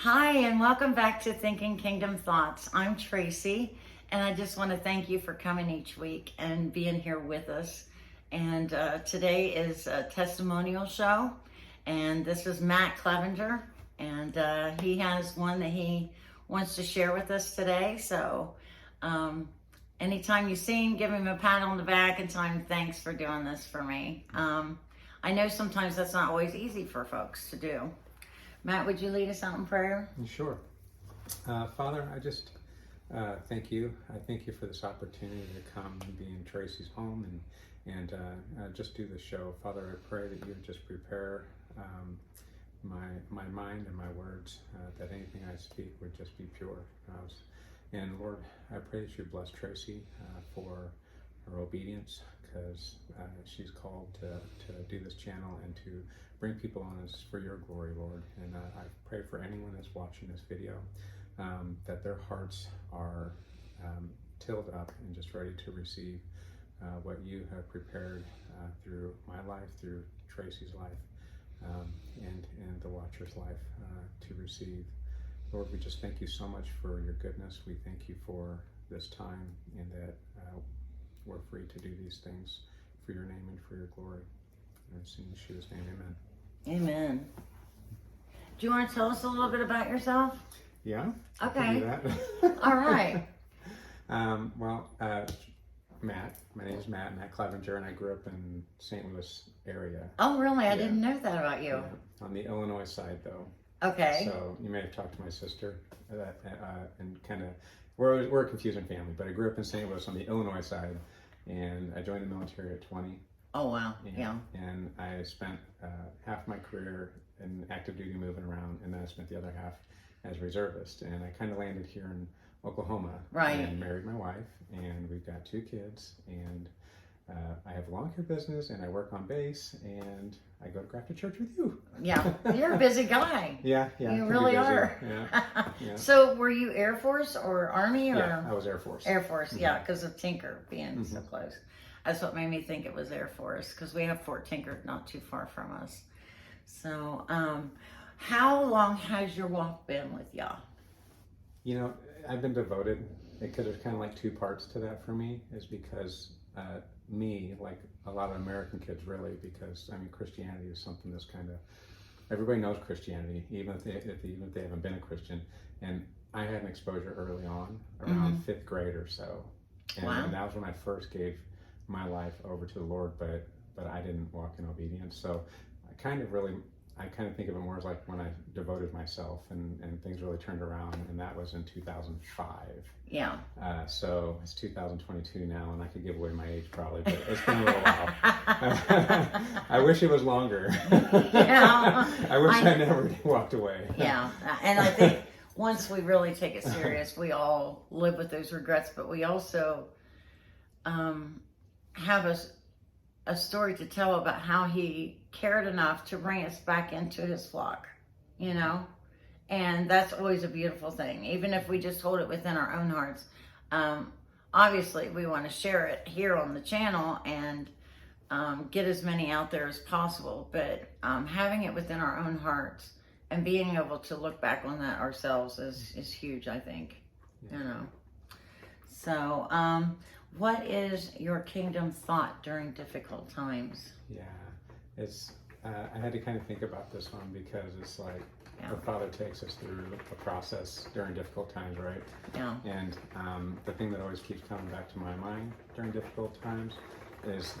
Hi, and welcome back to Thinking Kingdom Thoughts. I'm Tracy, and I just want to thank you for coming each week and being here with us. And today is a testimonial show, and this is Matt Clevenger, and he has one that he wants to share with us today. So anytime you see him, give him a pat on the back and tell him thanks for doing this for me. I know sometimes that's not always easy for folks to do. Matt, would you lead us out in prayer? Sure. Father, I just thank you. I thank you for this opportunity to come and be in Tracy's home and just do the show. Father, I pray that you would just prepare my mind and my words, that anything I speak would just be pure. And Lord, I pray that you bless Tracy for her obedience, because she's called to do this channel and to bring people on us for your glory, Lord. And I pray for anyone that's watching this video, that their hearts are tilled up and just ready to receive what you have prepared through my life, through Tracy's life, and the watcher's life to receive. Lord, we just thank you so much for your goodness. We thank you for this time, and that we're free to do these things for your name and for your glory. And it's in Yeshua's name, amen. Amen. Do you want to tell us a little bit about yourself? Yeah. Okay. I can do that. All right. Matt. My name is Matt Clevenger, and I grew up in St. Louis area. Oh, really? I didn't know that about you. Yeah. On the Illinois side, though. Okay. So you may have talked to my sister, and kind of we're a confusing family. But I grew up in St. Louis on the Illinois side, and I joined the military at 20. Oh, wow. Yeah. And I spent half my career in active duty moving around, and then I spent the other half as reservist. And I kind of landed here in Oklahoma. Right. And married my wife, and we've got 2 kids, and I have a lawn care business, and I work on base, and I go to Grafted Church with you. Yeah. You're a busy guy. Yeah. You really are. Yeah. So were you Air Force or Army? Or? Yeah, I was Air Force. Air Force, yeah, because of Tinker being so close. That's what made me think it was Air Force, because we have Fort Tinker not too far from us. So, how long has your walk been with Yah? You know, I've been devoted, because there's kind of like 2 parts to that for me, is because me, like a lot of American kids really, because I mean, Christianity is something that's kind of, everybody knows Christianity, even if they haven't been a Christian. And I had an exposure early on, around 5th grade or so. And, Wow. and that was when I first gave my life over to the Lord, but I didn't walk in obedience. So I kind of think of it more as like when I devoted myself and things really turned around, and that was in 2005. Yeah. So it's 2022 now, and I could give away my age probably, but it's been a little while. I wish it was longer. Yeah. I wish I never walked away. Yeah. And I think once we really take it serious, we all live with those regrets, but we also have a story to tell about how he cared enough to bring us back into his flock, you know? And that's always a beautiful thing, even if we just hold it within our own hearts. Obviously, we want to share it here on the channel and get as many out there as possible, but having it within our own hearts and being able to look back on that ourselves is huge, I think, you know? So, what is your kingdom thought during difficult times? Yeah, it's. I had to kind of think about this one, because it's like the Father takes us through a process during difficult times, right? Yeah. And the thing that always keeps coming back to my mind during difficult times is,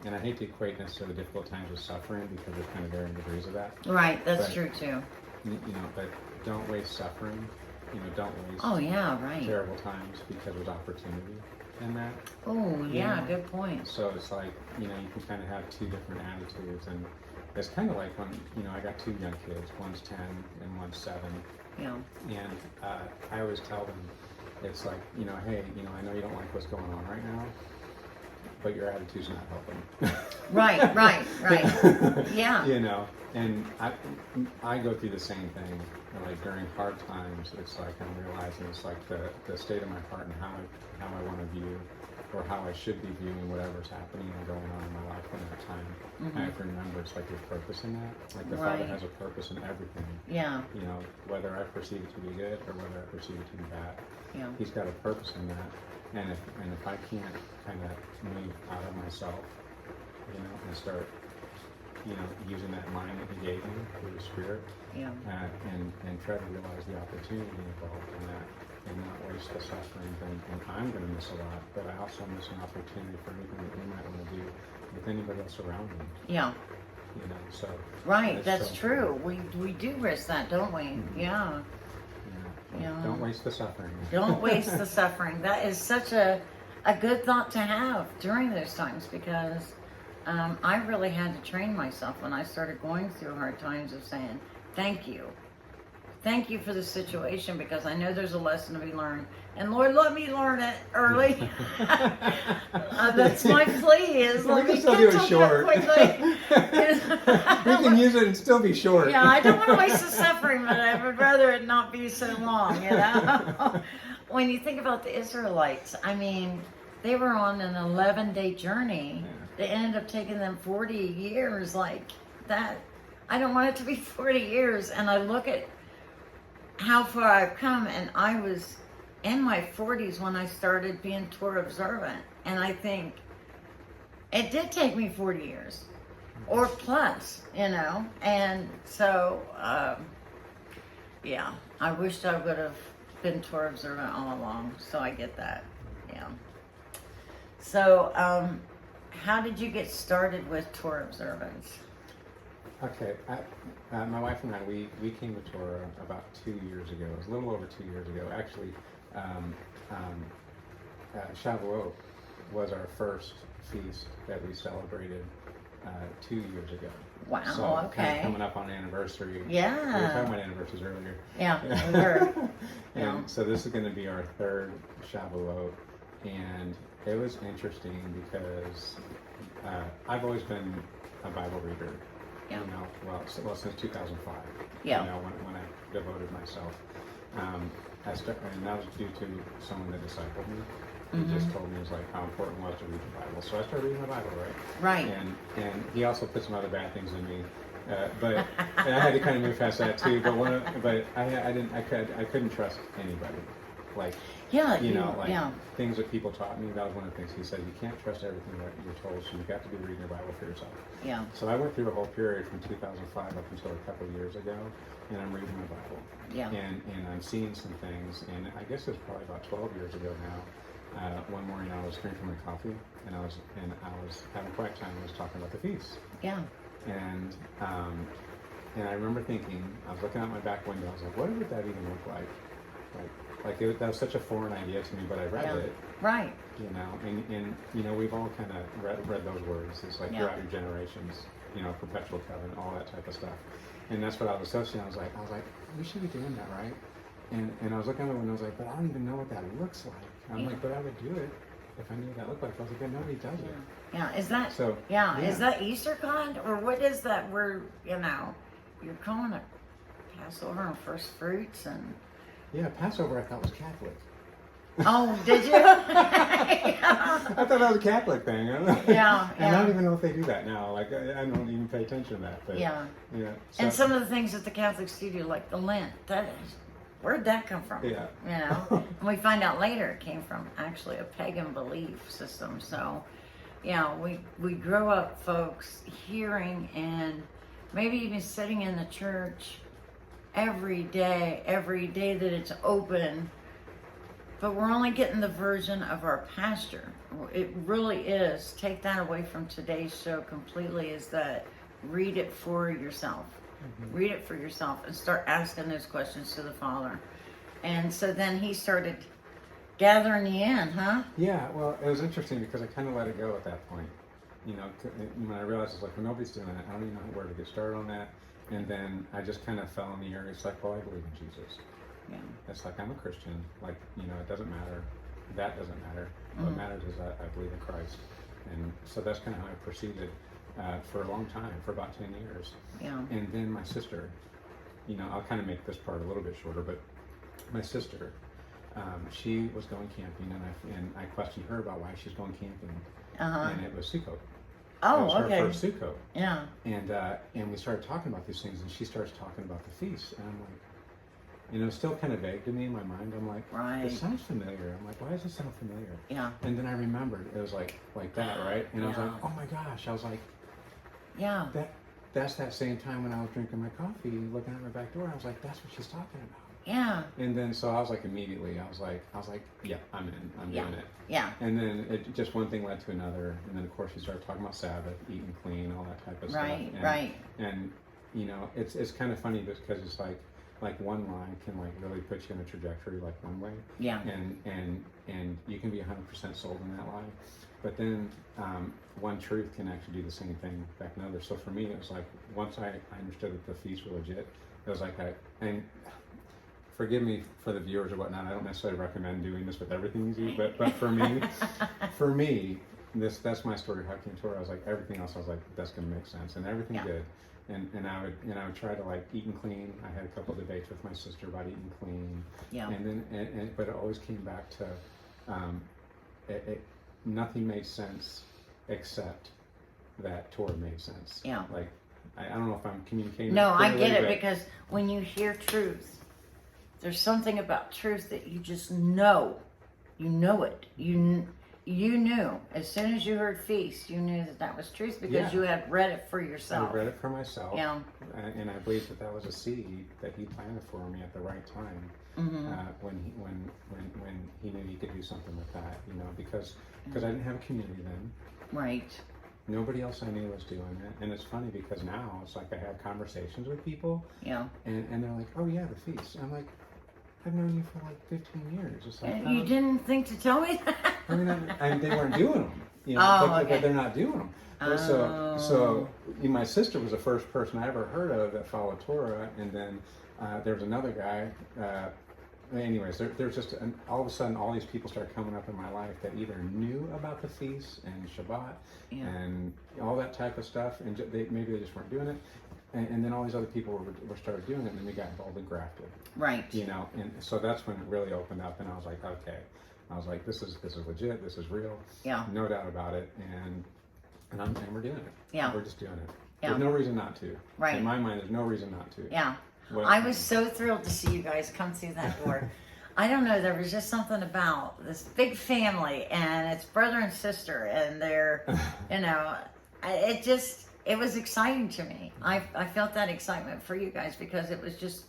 and I hate to equate necessarily difficult times with suffering, because there's kind of varying degrees of that. Right, that's true too. You know, but don't waste suffering. You know, don't waste terrible times, because there's opportunity in that. Oh, yeah, good point. So it's like, you know, you can kind of have 2 different attitudes, and it's kind of like when, you know, I got 2 young kids, one's 10 and one's 7. Yeah. And I always tell them, it's like, you know, hey, you know, I know you don't like what's going on right now, but your attitude's not helping. Right. Yeah. You know, and I go through the same thing. Like during hard times, it's like I'm realizing it's like the state of my heart and how I want to view, or how I should be viewing whatever's happening and going on in my life in that time. I have to remember it's like there's purpose in that. Like the Right. Father has a purpose in everything. Yeah. You know, whether I perceive it to be good or whether I perceive it to be bad. Yeah. He's got a purpose in that. And if I can't kind of move out of myself, you know, and start, you know, using that mind that He gave me through the Spirit, Yeah. and try to realize the opportunity involved in that, and not waste the suffering, then I'm going to miss a lot. But I also miss an opportunity for anything that we might want to do with anybody else around me. Yeah. You know, so Right. it's That's so true. important. We do risk that, don't we? Yeah. Yeah. Yeah. Don't waste the suffering. Don't waste the suffering. That is such a good thought to have during those times, because I really had to train myself when I started going through hard times of saying, thank you. Thank you for the situation, because I know there's a lesson to be learned. And Lord, let me learn it early. That's my plea, is We let can me still get do it to short. quickly. We can use it and still be short. Yeah, I don't want to waste the suffering, but I would rather it not be so long, you know? When you think about the Israelites, I mean, they were on an 11-day journey. They ended up taking them 40 years, like that. I don't want it to be 40 years. And I look at how far I've come, and I was in my 40s when I started being Torah observant. And I think it did take me 40 years. Or plus, you know, and so, yeah, I wished I would have been Torah observant all along, so I get that, yeah. So, how did you get started with Torah observance? Okay, my wife and I, we came to Torah about 2 years ago. It was a little over 2 years ago. Actually, Shavuot was our first feast that we celebrated 2 years ago. Wow, So okay. kind of coming up on an anniversary. Yeah. We were talking about anniversaries earlier. Yeah, we were. And Yeah. so this is going to be our third Shavuot, and it was interesting because I've always been a Bible reader. Yeah. You know, well since 2005. Yeah. You know, when I devoted myself, and that was due to someone that discipled me. He just told me, it was like how important it was to read the Bible. So I started reading the Bible, right? Right. And he also put some other bad things in me, but and I had to kind of move past that too. But I couldn't trust anybody, like Yeah, you know, like yeah. things that people taught me. That was one of the things he said. You can't trust everything that you're told, so you've got to be reading your Bible for yourself. Yeah. So I went through a whole period from 2005 up until a couple of years ago, and I'm reading my Bible. Yeah. And I'm seeing some things, and I guess it's probably about 12 years ago now. One morning I was drinking my coffee, and I was having a quiet time. I was talking about the feast. Yeah. And I remember thinking, I was looking out my back window. I was like, what would that even look like? That was such a foreign idea to me, but I read it. Right. You know, and you know, we've all kind of read those words. It's like throughout your generations, you know, perpetual covenant, all that type of stuff. And that's what I was associating. I was like, we should be doing that, right? And I was looking out the window. I was like, but I don't even know what that looks like. And I'm like, but I would do it if I knew what that looked like. I was like, but nobody does it. Yeah. Is that So Is that Easter cod, or what is that? Where you're calling it Passover and first fruits and. Yeah, Passover I thought was Catholic. Oh, did you? I thought that was a Catholic thing. Yeah, And I don't even know if they do that now. Like, I don't even pay attention to that. But, Yeah. Yeah. And some of the things that the Catholics do, like the Lent, where'd that come from? Yeah. You know? And we find out later it came from actually a pagan belief system. So, we grow up, folks, hearing and maybe even sitting in the church every day that it's open, but we're only getting the version of our pastor. It really is. Take that away from today's show completely, is that read it for yourself. Read it for yourself and start asking those questions to the Father. And so then he started gathering you in, huh? Yeah, well, it was interesting because I kind of let it go at that point. You know, when I realized it's like, well, nobody's doing that. I don't even know where to get started on that. And then I just kind of fell in the area. It's like, well, I believe in Jesus. Yeah. It's like, I'm a Christian. Like, you know, it doesn't matter. That doesn't matter. What matters is that I believe in Christ. And so that's kind of how I proceeded for a long time, for about 10 years. Yeah. And then my sister, you know, I'll kind of make this part a little bit shorter, but my sister, she was going camping, and I questioned her about why she's going camping. And it was Sukkot. Oh, It was her okay. first Sukkot. Yeah. And we started talking about these things, and she starts talking about the feast, and I'm like, it's still kind of vague to me in my mind. I'm like, Right. this sounds familiar. I'm like, why does this sound familiar? Yeah. And then I remembered it was like that, right? And I was Yeah. like, oh my gosh! I was like, Yeah. that's that same time when I was drinking my coffee, looking at my back door. I was like, that's what she's talking about. Yeah. And then so I was like, immediately, I was like, yeah, I'm in. I'm doing it. Yeah. And then it just one thing led to another, and then of course we started talking about Sabbath, eating clean, all that type of Right. stuff. Right. And it's kind of funny because it's like one line can like really put you in a trajectory like one way. Yeah. And you can be 100% sold in that line, but then one truth can actually do the same thing back another. So for me, it was like once I understood that the feasts were legit, it was like and forgive me for the viewers or whatnot. I don't necessarily recommend doing this with everything you do, but for me, that's my story of how it came to where I was like everything else. I was like, that's gonna make sense, and everything did. And I would try to like eating clean. I had a couple of debates with my sister about eating clean. Yeah. And then but it always came back to nothing made sense except that Torah made sense. Yeah. Like I don't know if I'm communicating. No, I clearly, get it, because when you hear truth, there's something about truth that you just know. You know it. You knew as soon as you heard feast, you knew that was truth because you had read it for yourself. I read it for myself. Yeah. And I believe that was a seed that he planted for me at the right time. Mm-hmm. When he knew he could do something with that, because I didn't have a community then. Right. Nobody else I knew was doing it. And it's funny because now it's like I have conversations with people. Yeah. And they're like, oh yeah, the feast. I'm like, I've known you for like 15 years. It's like, You didn't think to tell me that? I mean, they weren't doing them. But they're not doing them. So my sister was the first person I ever heard of that followed Torah, and then there was another guy. Anyways, there's just all of a sudden all these people started coming up in my life that either knew about the feast and Shabbat and all that type of stuff, and maybe they just weren't doing it. And then all these other people were started doing it, and then we got involved and grafted. Right. And so that's when it really opened up, and I was like, okay. I was like, this is legit, this is real. Yeah. No doubt about it. And we're doing it. Yeah. We're just doing it. Yeah. There's no reason not to. Right. In my mind, there's no reason not to. Yeah. I was so thrilled to see you guys come through that door. I don't know, there was just something about this big family, and it's brother and sister, and they're, it was exciting to me. I felt that excitement for you guys because it was just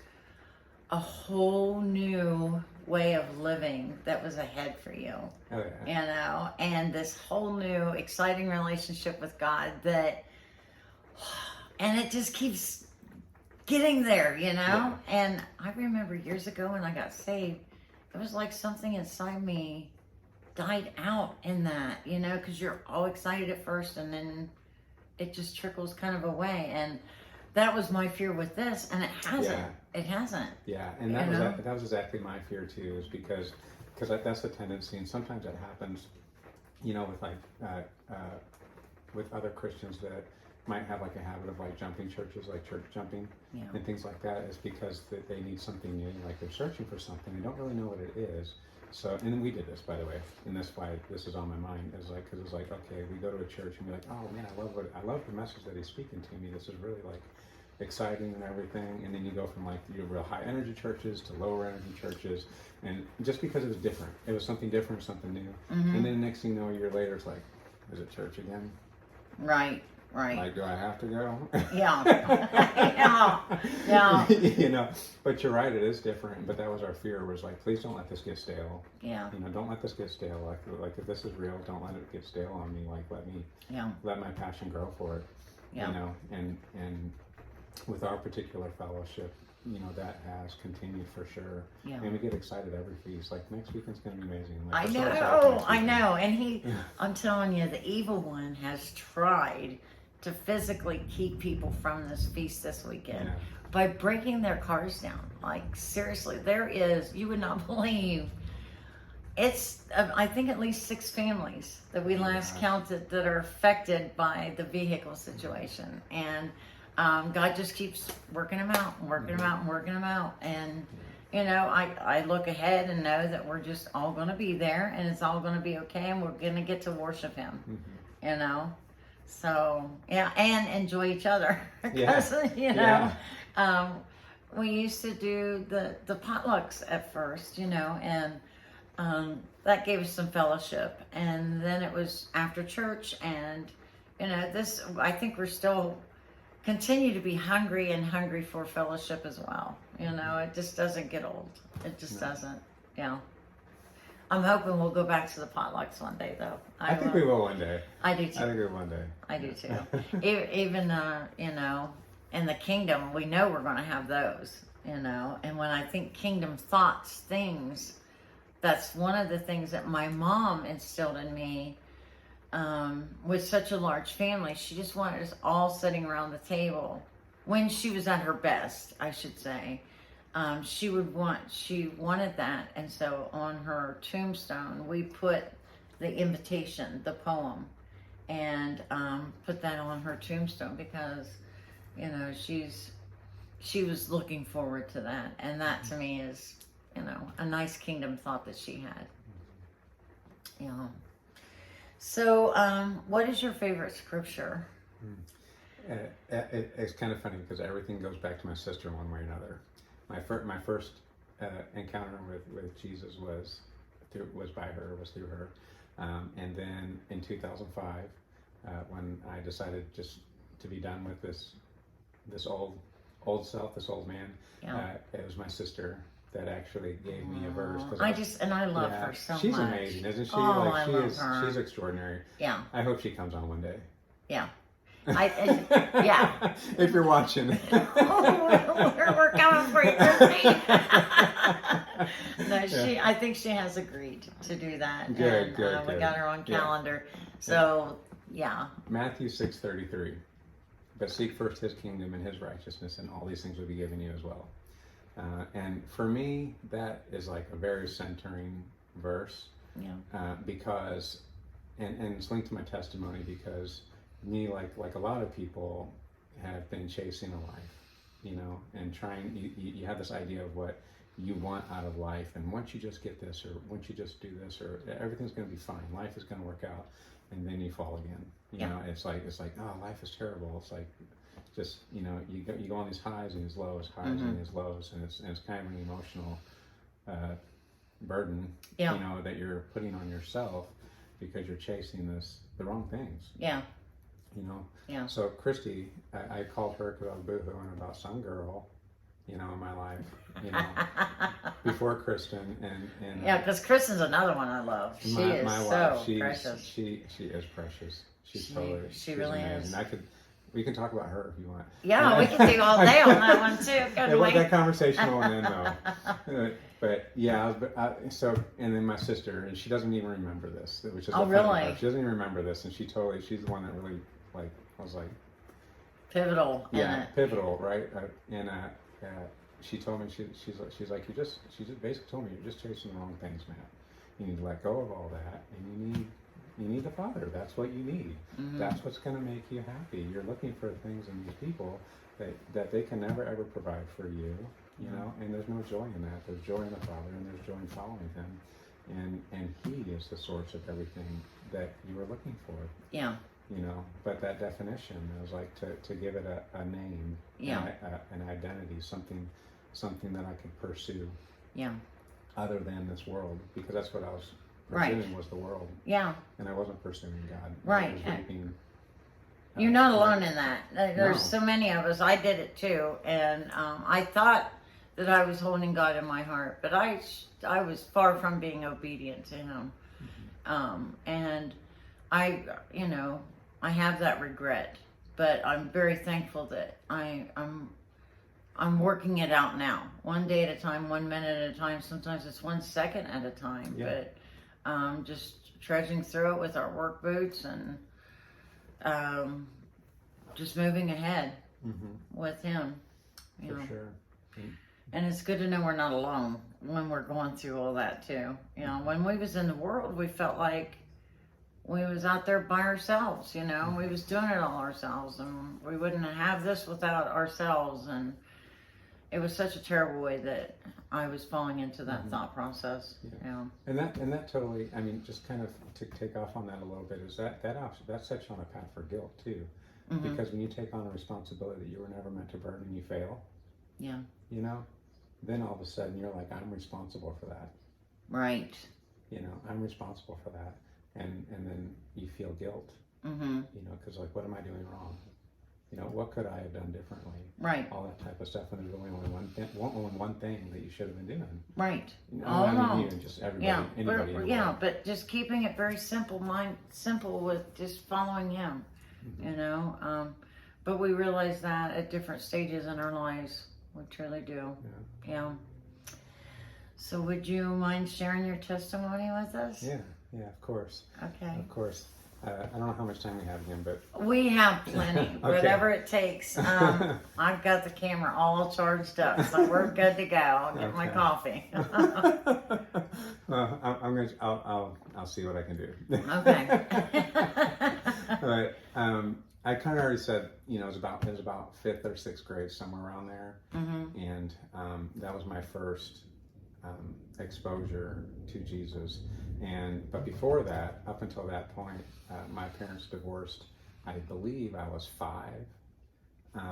a whole new way of living that was ahead for you. Oh, yeah. And this whole new exciting relationship with God and it just keeps getting there, Yeah. And I remember years ago when I got saved, it was like something inside me died out in that, because you're all excited at first and then it just trickles kind of away. And that was my fear with this, and it hasn't. Yeah. It hasn't. Yeah, and that was exactly my fear too, is because that's the tendency, and sometimes it happens, with like with other Christians that might have like a habit of like jumping churches, like church jumping, and things like that. Is because they need something new, like they're searching for something, they don't really know what it is. So, and we did this, by the way, and that's why this is on my mind. Is like, because it's like, okay, we go to a church and we're like, oh man, I love the message that he's speaking to me. This is really like exciting and everything. And then you go from like your real high energy churches to lower energy churches, and just because it was different, it was something different, something new. Mm-hmm. And then next thing you know, a year later, it's like, is it church again? Right. Right. Like, do I have to go? Yeah. Yeah. But you're right, it is different. But that was our fear, was like, please don't let this get stale. Yeah. Don't let this get stale. Like if this is real, don't let it get stale on me. Like, let my passion grow for it. Yeah. And with our particular fellowship, that has continued for sure. Yeah. And we get excited every feast. Like next weekend's going to be amazing. Like, I know. And I'm telling you, the evil one has tried to physically keep people from this feast this weekend by breaking their cars down. Like seriously, you would not believe, it's I think at least 6 families that we last counted that are affected by the vehicle situation. And God just keeps working them out and working them out and working them out. And I look ahead and know that we're just all going to be there, and it's all going to be okay, and we're going to get to worship him. Mm-hmm. So yeah, and enjoy each other. Yeah. 'Cause, you know, um, we used to do the potlucks at first, you know, and that gave us some fellowship. And then it was after church, and you know, this I think we're still continue to be hungry and hungry for fellowship as well. You know, it just doesn't get old. It just doesn't. Yeah. I'm hoping we'll go back to the potlucks one day, though. I think we will one day. I do I too. think we will one day. I do too. Even you know, in the kingdom, we know we're going to have those. You know, and when I think kingdom thoughts, things, that's one of the things that my mom instilled in me. With such a large family, she just wanted us all sitting around the table. When she was at her best, I should say, she wanted that, and so on her tombstone, we put the invitation, the poem, and put that on her tombstone because, you know, she was looking forward to that, and that to me is, you know, a nice kingdom thought that she had. You know. So, what is your favorite scripture? It's kind of funny because everything goes back to my sister one way or another. My first encounter with Jesus was through her, and then in 2005, when I decided just to be done with this old self, this old man, it was my sister that actually gave me a verse. I love her so much. She's amazing, isn't she? I love her. She's extraordinary. Yeah. I hope she comes on one day. Yeah. Yeah. If you're watching. We're coming for you, Christy. No, I think she has agreed to do that. Good. We got her on calendar. So, yeah. Matthew 6:33. But seek first his kingdom and his righteousness, and all these things will be given you as well. And for me, that is like a very centering verse. Yeah. Because, and it's linked to my testimony because me, like a lot of people, have been chasing a life, you know, and trying. You have this idea of what you want out of life, and once you just get this, or once you just do this, or everything's going to be fine. Life is going to work out, and then you fall again. You know, it's like oh, life is terrible. It's like just, you know, you go on these highs and these lows, and these lows, and it's kind of an emotional burden, you know, that you're putting on yourself because you're chasing the wrong things. Yeah. You know. Yeah. So Christy, I called her because I was boohooing about some girl, you know, in my life, you know, before Kristen and yeah, because Kristen's another one I love. She is my so wife, precious. She is precious. She's really amazing. is. We can talk about her if you want. Yeah, we can do all day on that one too. That conversation won't end though. But yeah, and then my sister, and she doesn't even remember this, which is really? She doesn't even remember this, and she's the one that really I was like pivotal. Yeah, pivotal, right? She told me she basically told me you're just chasing the wrong things, Matt. You need to let go of all that, and you need the Father. That's what you need. Mm-hmm. That's what's going to make you happy. You're looking for things in these people that they can never ever provide for you, you know. And there's no joy in that. There's joy in the Father, and there's joy in following Him, and He is the source of everything that you are looking for. Yeah. You know, but that definition is like to give it a name, an identity, something that I could pursue. Yeah. Other than this world, because that's what I was pursuing was the world. Yeah. And I wasn't pursuing God. Right. You're not alone in that. There's so many of us. I did it too, and I thought that I was holding God in my heart, but I was far from being obedient to Him, and I have that regret, but I'm very thankful that I'm working it out now, one day at a time, 1 minute at a time. Sometimes it's 1 second at a time, but just trudging through it with our work boots and just moving ahead with Him. You know. Sure. And it's good to know we're not alone when we're going through all that too. You know, when we was in the world, we felt like we was out there by ourselves, you know. We was doing it all ourselves, and we wouldn't have this without ourselves. And it was such a terrible way that I was falling into that thought process. Yeah. And that totally, I mean, just kind of to take off on that a little bit, is that sets you on a path for guilt too. Because when you take on a responsibility that you were never meant to burden and you fail, Yeah. you know, then all of a sudden you're like, I'm responsible for that. Right. You know, I'm responsible for that. And then you feel guilt, you know, because like, what am I doing wrong? You know, what could I have done differently? Right. All that type of stuff. And there's only one thing that you should have been doing. Right. You know, All I wrong. mean, even just everybody, Yeah. anybody. But just keeping it very simple with just following Him. You know, but we realize that at different stages in our lives, we truly do. Yeah. So would you mind sharing your testimony with us? Yeah, of course. Okay. Of course. I don't know how much time we have again, but... We have plenty, Okay. whatever it takes. I've got the camera all charged up, so we're good to go. I'll get my coffee. Well, I'll see what I can do. Okay. But I kind of already said, you know, it was about 5th or 6th grade, somewhere around there, and that was my first exposure to Jesus. But before that, up until that point, my parents divorced. I believe I was 5,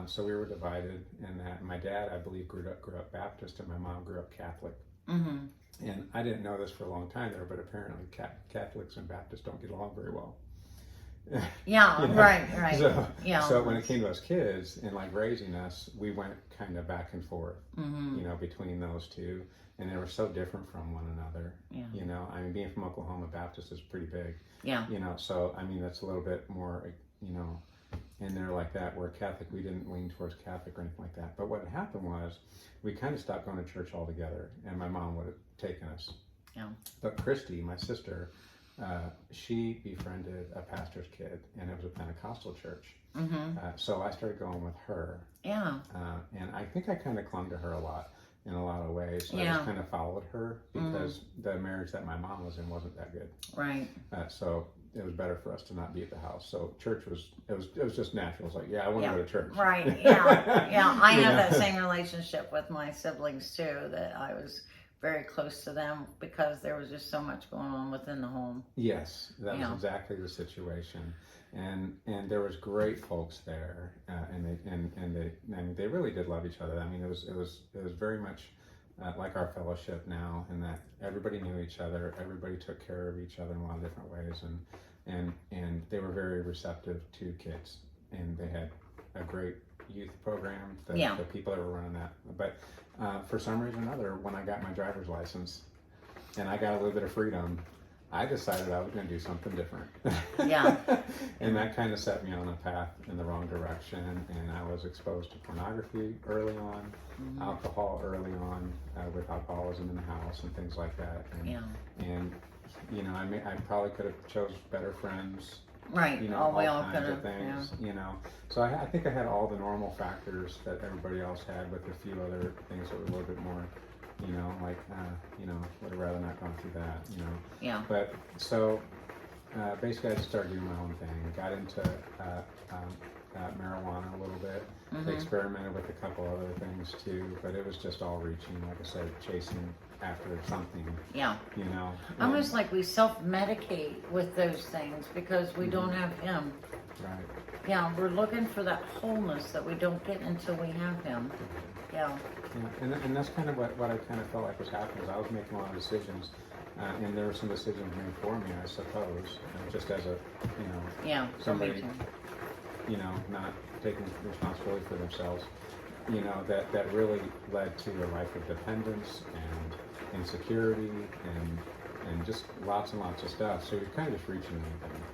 so we were divided. And that my dad, I believe, grew up Baptist, and my mom grew up Catholic. And I didn't know this for a long time there, but apparently Catholics and Baptists don't get along very well. Yeah, you know? right. So when it came to us kids and like raising us, we went kind of back and forth, you know, between those two, and they were so different from one another. You know, I mean, being from Oklahoma, Baptist is pretty big. You know, so I mean, that's a little bit more, you know, in there like that. Where Catholic, we didn't lean towards Catholic or anything like that. But what happened was, we kind of stopped going to church altogether, and my mom would have taken us. But Christy, my sister, she befriended a pastor's kid, and it was a Pentecostal church. So I started going with her. And I think I kind of clung to her a lot in a lot of ways. I just kind of followed her because the marriage that my mom was in wasn't that good. So it was better for us to not be at the house. So church was just natural. It was like, I want to go to church. I have that same relationship with my siblings too, that I was very close to them because there was just so much going on within the home. Yes, that was exactly the situation. And there was great folks there, and they really did love each other. I mean, it was very much like our fellowship now, in that everybody knew each other, everybody took care of each other in a lot of different ways, and they were very receptive to kids, and they had a great youth program. The people that were running that, but for some reason or another, when I got my driver's license and I got a little bit of freedom, I decided I was going to do something different. And that kind of set me on a path in the wrong direction. And I was exposed to pornography early on, alcohol early on, with alcoholism in the house and things like that. And you know, I probably could have chose better friends. You know, all kinds of things. You know, so I think I had all the normal factors that everybody else had, with a few other things that were a little bit more, you know, like, you know, would have rather not gone through that, you know. But so basically I just started doing my own thing. Got into marijuana a little bit. Experimented with a couple other things too, but it was just all reaching, like I said, chasing after something. You know. Almost like we self-medicate with those things because we don't have Him. We're looking for that wholeness that we don't get until we have Him. And that's kind of what I kind of felt like was happening. Is I was making a lot of decisions, and there were some decisions made for me, I suppose, just as a, you know, somebody, you know, not taking responsibility for themselves, you know, that really led to a life of dependence and insecurity and just lots and lots of stuff. So you're kind of just reaching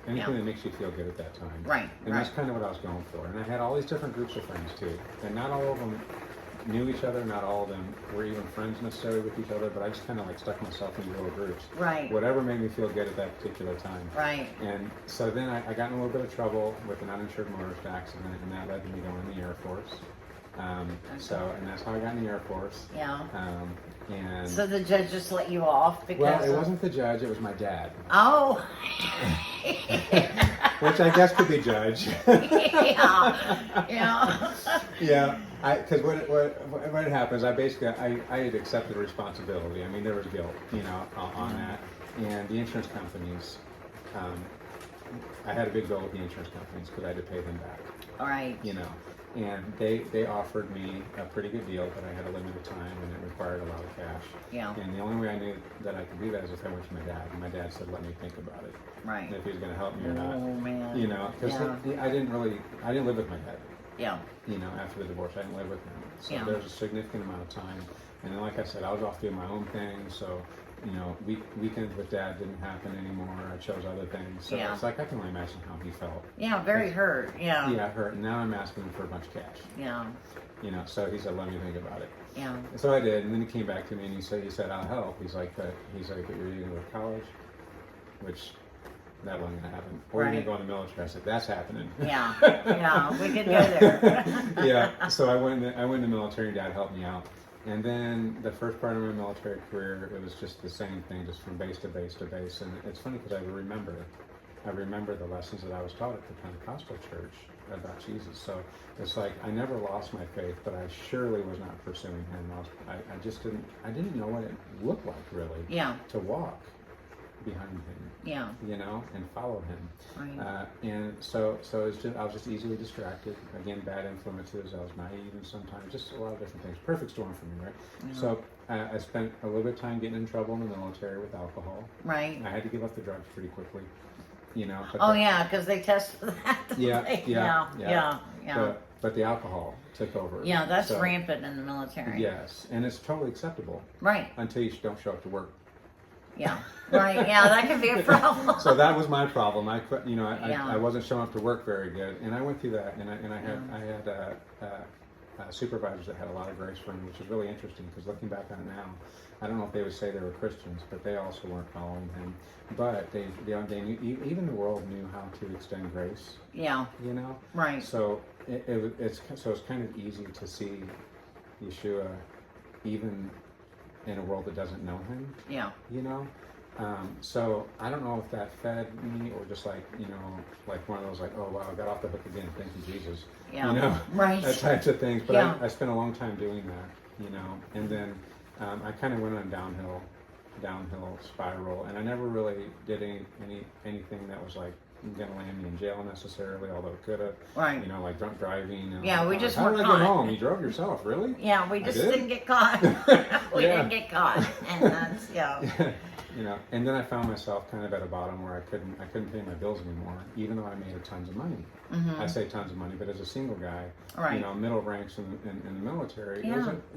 anything that makes you feel good at that time. And that's kind of what I was going for. And I had all these different groups of friends too, and not all of them knew each other, not all of them were even friends necessarily with each other, but I just kind of like stuck myself in little groups. Whatever made me feel good at that particular time. And so then I got in a little bit of trouble with an uninsured motorist accident, and that led to me going in the Air Force. And that's how I got in the Air Force. And so the judge just let you off because... Well, it wasn't the judge, it was my dad. Which I guess could be judge. Yeah, because what had happens, I had accepted responsibility. I mean, there was guilt, on that, and the insurance companies, I had a big bill with the insurance companies because I had to pay them back. All right. And they offered me a pretty good deal, but I had a limited time and it required a lot of cash. Yeah. And the only way I knew that I could do that is if I went to my dad. And my dad said, "Let me think about it." Right. And if he was going to help me or not. Oh man. Because I didn't live with my dad. Yeah. After the divorce, I didn't live with him. So Yeah. there was a significant amount of time. And then, like I said, I was off doing my own thing. So, weekends with dad didn't happen anymore. I chose other things. So it's like, I can only imagine how he felt. Yeah, very hurt. Yeah. Yeah, hurt. And now I'm asking him for a bunch of cash. Yeah. So he said, "Let me think about it." Yeah. And so I did. And then he came back to me and he said, "I'll help." He's like, but you're either going to go to college, which that wasn't going to happen. Or you're going to go in the military. I said, "That's happening." Yeah. Yeah. We could go there. Yeah. So I went in the military and dad helped me out. And then the first part of my military career, it was just the same thing, just from base to base to base. And it's funny because I remember the lessons that I was taught at the Pentecostal church about Jesus. So it's like I never lost my faith, but I surely was not pursuing him. I didn't know what it looked like really. Yeah. To walk behind him. Yeah. And follow him. Right. And so it's just, I was just easily distracted. Again, bad influences. I was naive, and sometimes just a lot of different things. Perfect storm for me, right? Yeah. So I spent a little bit of time getting in trouble in the military with alcohol. Right. I had to give up the drugs pretty quickly. But because they test for that. Yeah. Yeah. But the alcohol took over. Yeah, that's rampant in the military. Yes, and it's totally acceptable. Right. Until you don't show up to work. Yeah. Right. Yeah, that could be a problem. So that was my problem. I wasn't showing up to work very good, and I went through that. And I had supervisors that had a lot of grace for me, which is really interesting because looking back on it now, I don't know if they would say they were Christians, but they also weren't following him. But they knew, even the world knew how to extend grace. Yeah. Right. So it's kind of easy to see Yeshua even in a world that doesn't know him. Yeah. So I don't know if that fed me or just like one of those like, oh wow, I got off the hook again, thank you Jesus. Yeah. Right. That types of things. But I spent a long time doing that, and then I kind of went on a downhill spiral, and I never really did anything that was like going to land me in jail necessarily, although it could have. Right. Like drunk driving. We just how weren't did I caught. get home? You drove yourself, really? Yeah, we just didn't get caught. We didn't get caught, and that's And then I found myself kind of at a bottom where I couldn't pay my bills anymore, even though I made tons of money. Mm-hmm. I say tons of money, but as a single guy, right. Middle ranks in the military,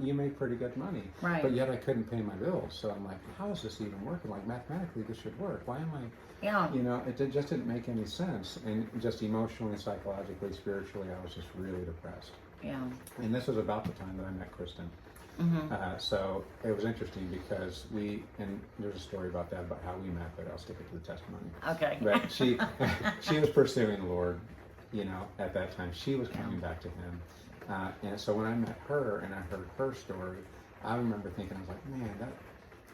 you make pretty good money. Right. But yet I couldn't pay my bills. So I'm like, how is this even working? Like mathematically, this should work. Why am I? Yeah. It just didn't make any sense. And just emotionally, psychologically, spiritually, I was just really depressed. Yeah. And this was about the time that I met Kristen. Mm-hmm. So it was interesting because and there's a story about that, about how we met, but I'll stick it to the testimony. Okay. But she was pursuing the Lord, at that time. She was coming back to him. And so when I met her and I heard her story, I remember thinking, I was like, man,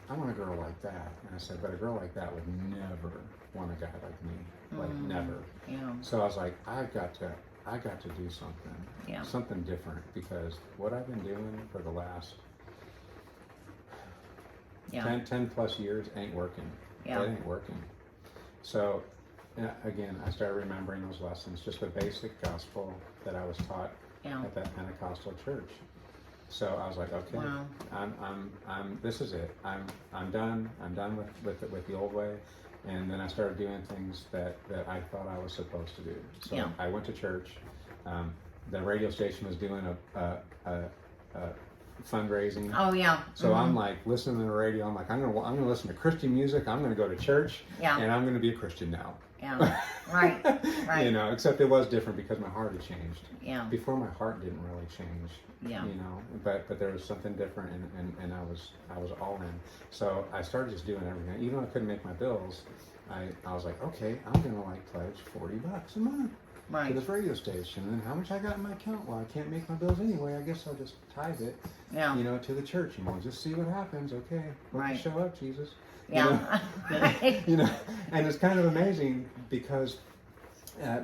I want a girl like that. And I said, but a girl like that would never want a guy like me. Like never. Yeah. So I was like, I got to do something, something different, because what I've been doing for the last 10 plus years ain't working. Yeah. It ain't working. So again, I started remembering those lessons, just the basic gospel that I was taught at that Pentecostal church. So I was like, okay, I'm this is it. I'm done. I'm done with the old way. And then I started doing things that I thought I was supposed to do. So I went to church. The radio station was doing a fundraising. Oh yeah. So I'm like listening to the radio. I'm like, I'm gonna listen to Christian music. I'm gonna go to church. Yeah. And I'm gonna be a Christian now. Yeah. Right. Right. Except it was different because my heart had changed. Yeah. Before, my heart didn't really change. Yeah. But there was something different, and I was all in. So I started just doing everything. Even though I couldn't make my bills, I was like, okay, I'm gonna pledge $40 a month to this radio station. And then how much I got in my account? Well, I can't make my bills anyway. I guess I'll just tithe it. Yeah. To the church. Just see what happens. Okay. Right. Show up, Jesus. Yeah. And it's kind of amazing because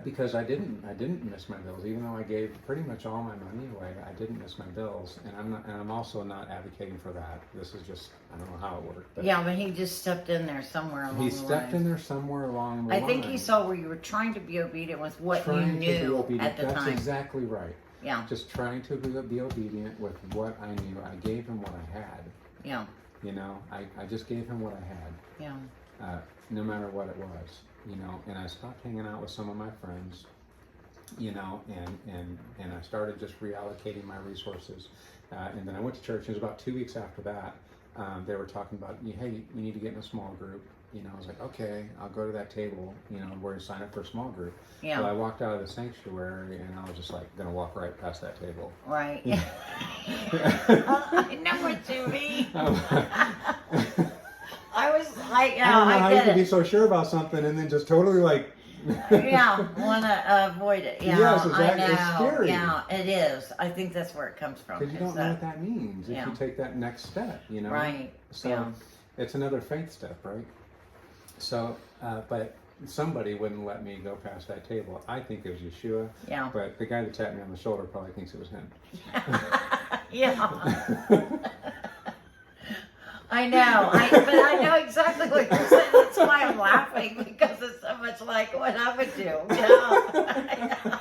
Because I didn't miss my bills, even though I gave pretty much all my money away. I didn't miss my bills, and I'm also not advocating for that. This is just, I don't know how it worked. But Yeah, but he just stepped in there somewhere along the he line. stepped in there somewhere along the I line. think he saw where you were trying to be obedient with what you knew at the That's time. exactly right. Yeah, Just trying to be obedient with what I knew. I gave him what I had. yeah, You know, I just gave him what I had, yeah, no matter what it was. You know, and I stopped hanging out with some of my friends. You know, and I started just reallocating my resources. And then I went to church. It was about 2 weeks after that. They were talking about, hey, you need to get in a small group. You know, I was like, okay, I'll go to that table, you know, where you sign up for a small group. yeah. Well, I walked out of the sanctuary and I was just like, gonna walk right past that table. Right. I know what you mean. I was like, yeah, I don't know I how you get can be it. so sure about something and then just totally like. Yeah, want to avoid it. Yeah, Yes, exactly. I know. It's scary. Yeah, it is. I think that's where it comes from. Because you don't know what that means if Yeah. you take that next step, you know? Right. So Yeah. it's another faith step, right? So, but somebody wouldn't let me go past that table. I think it was Yeshua, Yeah. but the guy that tapped me on the shoulder probably thinks it was him. Yeah. I know, but I know exactly what you're saying. That's why I'm laughing, because it's so much like what I would do. Yeah.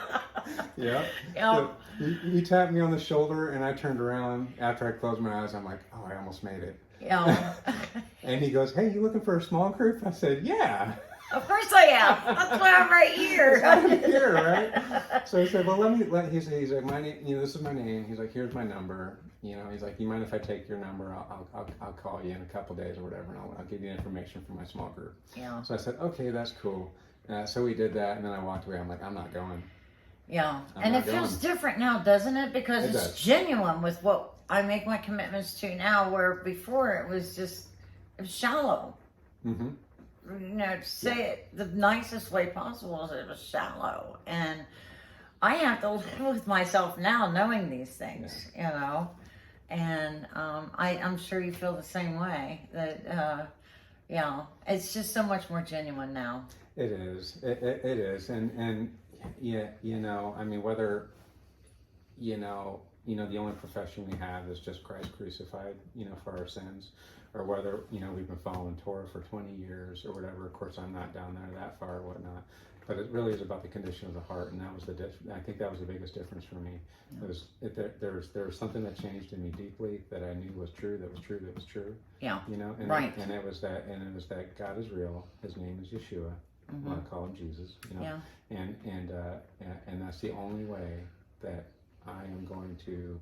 Yeah. Yeah. So he tapped me on the shoulder, and I turned around after I closed my eyes. I'm like, oh, I almost made it. Yeah. And he goes, hey, you looking for a small group? I said, yeah. Of course I am. That's why I'm right here. That's why I'm here, right? So he said, well, he's like, my name, you know, this is my name. He's like, here's my number. You know, he's like, you mind if I take your number? I'll call you in a couple days or whatever, and I'll give you information for my small group. Yeah. So I said, okay, that's cool. So we did that, and then I walked away. I'm like, I'm not going. Yeah. I'm And not it feels going. different now, doesn't it? Because It it's does. genuine with what I make my commitments to now, where before it was shallow. Mm-hmm. You know, to say it the nicest way possible is it was shallow. And I have to live with myself now knowing these things, you know. And I'm sure you feel the same way. That, yeah, it's just so much more genuine now. It is. It is. And yeah, you know, I mean, whether, you know, the only profession we have is just Christ crucified, you know, for our sins, or whether, you know, we've been following Torah for 20 years or whatever. Of course, I'm not down there that far or whatnot, but it really is about the condition of the heart, and that was I think that was the biggest difference for me. There was something that changed in me deeply that I knew was true. That was true. Yeah. You know, and Right. and it was that God is real. His name is Yeshua. Mm-hmm. I want to call him Jesus. You know, Yeah. and that's the only way that I am going to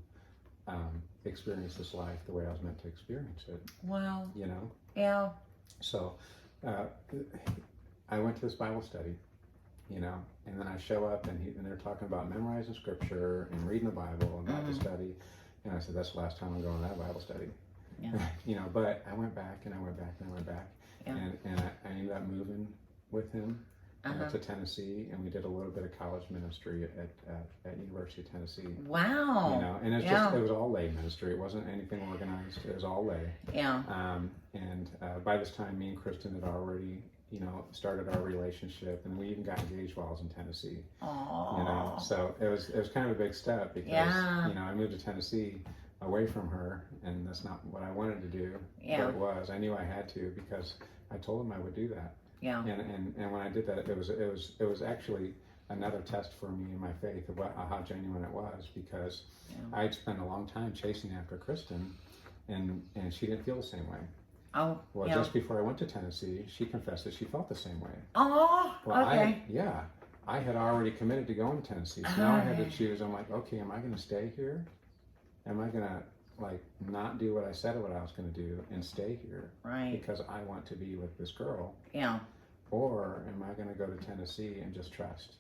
experience this life the way I was meant to experience it. Well, You know. yeah. So I went to this Bible study, you know, and then I show up and they're talking about memorizing scripture and reading the Bible and Bible study, and I said, that's the last time I'm going to that Bible study. Yeah. You know, but I went back and I went back and I went back, Yeah. and I ended up moving with him to Tennessee, and we did a little bit of college ministry at University of Tennessee. Wow. You know, and it's just, it was all lay ministry. It wasn't anything organized. It was all lay. Yeah. And by this time, me and Kristen had already, you know, started our relationship, and we even got engaged while I was in Tennessee. Aww. You know, so it was kind of a big step because, you know, I moved to Tennessee away from her, and that's not what I wanted to do. Yeah. But it was. I knew I had to because I told him I would do that. Yeah. And when I did that, it was actually another test for me in my faith of how genuine it was, because I'd spent a long time chasing after Kristen, and she didn't feel the same way. Oh. Well, just before I went to Tennessee, she confessed that she felt the same way. Oh. Well, Okay. I had already committed to going to Tennessee, so now I had to choose. I'm like, okay, am I going to stay here? Am I going to like not do what I said what I was going to do and stay here because I want to be with this girl? Yeah. Or am I going to go to Tennessee and just trust?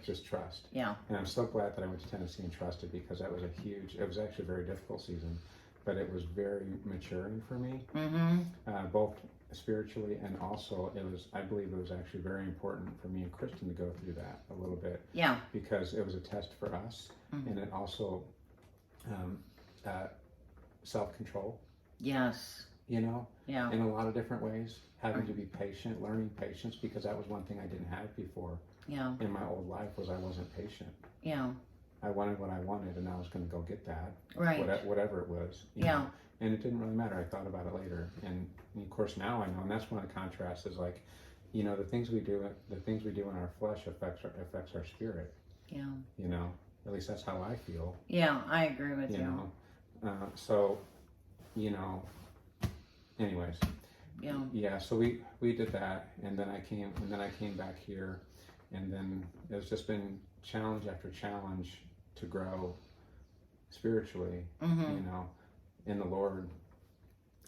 Just trust. Yeah. And I'm so glad that I went to Tennessee and trusted, because that was it was actually a very difficult season, but it was very maturing for me, both spiritually, and also I believe it was actually very important for me and Kristen to go through that a little bit. Yeah. Because it was a test for us, and it also self-control. Yes. You know, Yeah. in a lot of different ways, having to be patient, learning patience, because that was one thing I didn't have before. Yeah. in my old life was I wasn't patient. Yeah. I wanted what I wanted, and I was going to go get that, Right. whatever it was. You Yeah. know? And it didn't really matter. I thought about it later, and of course now I know. And that's one of the contrasts is like, you know, the things we do in our flesh affects our spirit. Yeah. You know, at least that's how I feel. Yeah, I agree with you. You know, so, you know, anyways. Yeah. Yeah. So we did that, and then I came back here, and then it's just been challenge after challenge to grow spiritually, Mm-hmm. you know, in the Lord.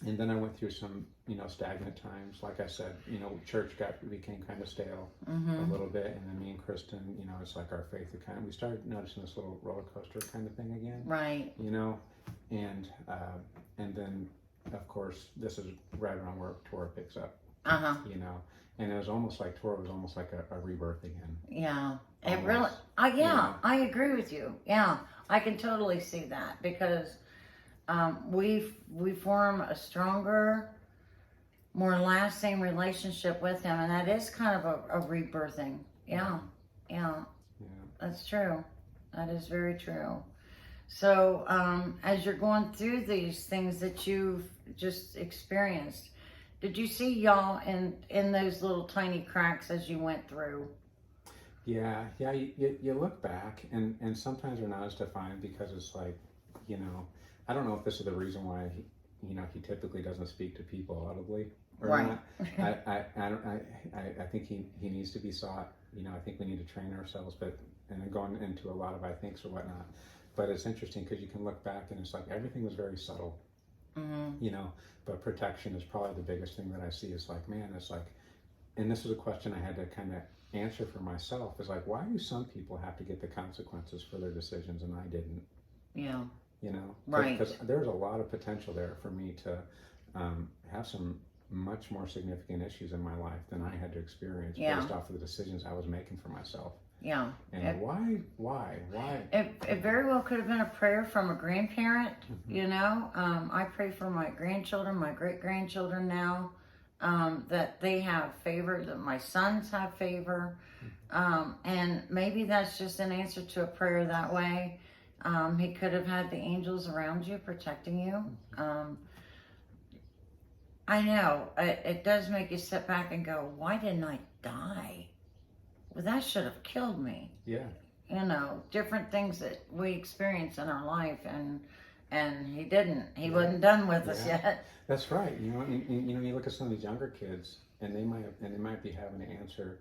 And then I went through some, you know, stagnant times. Like I said, you know, church became kind of stale Mm-hmm. a little bit, and then me and Kristen, you know, it's like our faith we started noticing this little roller coaster kind of thing again. Right. You know, and then of course this is right around where Torah picks up. Uh-huh. You know, and it was almost like Torah was almost like a rebirth again. Yeah. It Almost. really, yeah, Yeah. I agree with you. Yeah, I can totally see that because we form a stronger, more lasting relationship with him, and that is kind of a rebirthing. Yeah. Yeah. That's true. That is very true. So as you're going through these things that you've just experienced, did you see y'all in those little tiny cracks as you went through? Yeah. You look back, and sometimes they're not as defined because it's like, you know, I don't know if this is the reason why he typically doesn't speak to people audibly or Right. not. I think he needs to be sought. You know, I think we need to train ourselves, and then going into a lot of I thinks or whatnot. But it's interesting because you can look back and it's like everything was very subtle. Mm-hmm. You know, but protection is probably the biggest thing that I see. It's like, man, it's like, and this is a question I had to kind of answer for myself. Is like, why do some people have to get the consequences for their decisions and I didn't? Yeah. You know, Right. Because there's a lot of potential there for me to have some much more significant issues in my life than I had to experience based off of the decisions I was making for myself. Yeah. And why? It very well could have been a prayer from a grandparent. Mm-hmm. You know, I pray for my grandchildren, my great grandchildren now, that they have favor, that my sons have favor, and maybe that's just an answer to a prayer that way. He could have had the angels around you protecting you. I know it does make you sit back and go, why didn't I die? Well, that should have killed me. Yeah. You know, different things that we experience in our life, and he didn't. He wasn't done with us yet. That's right. You know, you look at some of these younger kids, and they might be having to answer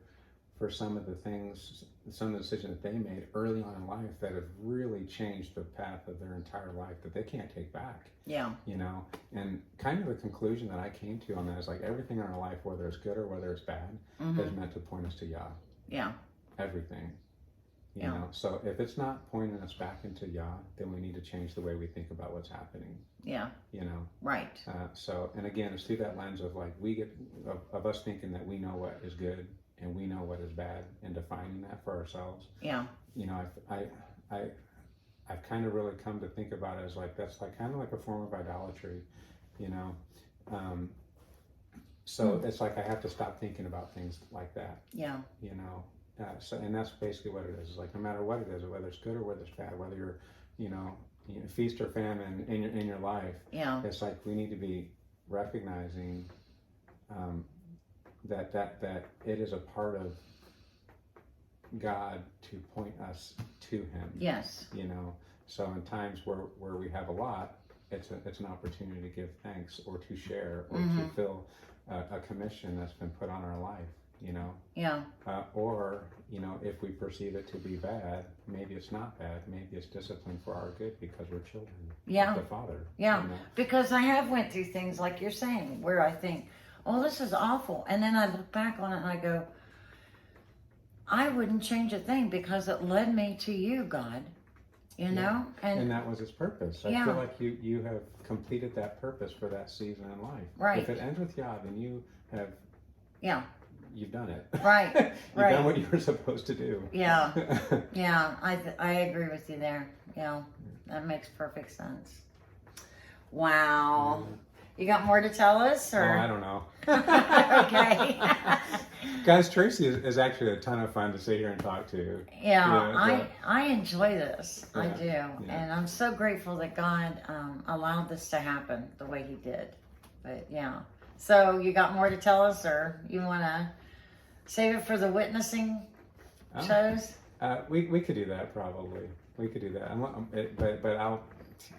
for some of the things, some of the decisions that they made early on in life that have really changed the path of their entire life that they can't take back. Yeah. You know, and kind of the conclusion that I came to on that is like everything in our life, whether it's good or whether it's bad, is meant to point us to Yah. Yeah. Everything. You know, so if it's not pointing us back into Yah, then we need to change the way we think about what's happening. Yeah. You know. Right. So, and again, it's through that lens of like of us thinking that we know what is good and we know what is bad and defining that for ourselves. Yeah. You know, I've kind of really come to think about it as like that's like kind of like a form of idolatry. You know. So it's like I have to stop thinking about things like that. Yeah. You know, so and that's basically what it is. It's like no matter what it is, whether it's good or whether it's bad, whether you're, you know feast or famine in your life. Yeah. It's like we need to be recognizing that it is a part of God to point us to Him. Yes. You know, so in times where we have a lot, it's an opportunity to give thanks or to share or to fill a commission that's been put on our life, you know. Yeah. Or, you know, if we perceive it to be bad, maybe it's not bad. Maybe it's discipline for our good because we're children of the Father. Yeah. You know? Because I have went through things like you're saying where I think, oh, this is awful. And then I look back on it and I go, I wouldn't change a thing because it led me to you, God. You know? And that was its purpose. I feel like you have completed that purpose for that season in life. Right. If it ends with Yah, then you have you've done it. Right. You've done what you were supposed to do. Yeah. Yeah. I agree with you there. Yeah. That makes perfect sense. Wow. You got more to tell us, Oh, I or? don't know. Okay. Guys, Tracy is actually a ton of fun to sit here and talk to. Yeah, I enjoy this. I Yeah, do. yeah. And I'm so grateful that God allowed this to happen the way He did. But yeah. So you got more to tell us, or you want to save it for the witnessing Oh, shows? we could do that probably. We could do that. But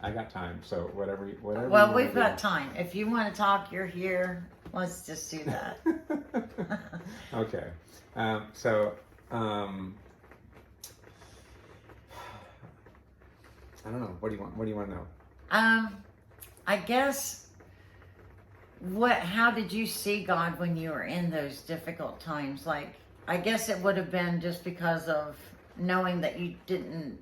I got time. So whatever you Well, wanna we've do. got time. If you want to talk, you're here. Let's just do that. Okay. So I don't know. What do you want? What do you want to know? I guess how did you see God when you were in those difficult times? Like, I guess it would have been just because of knowing that you didn't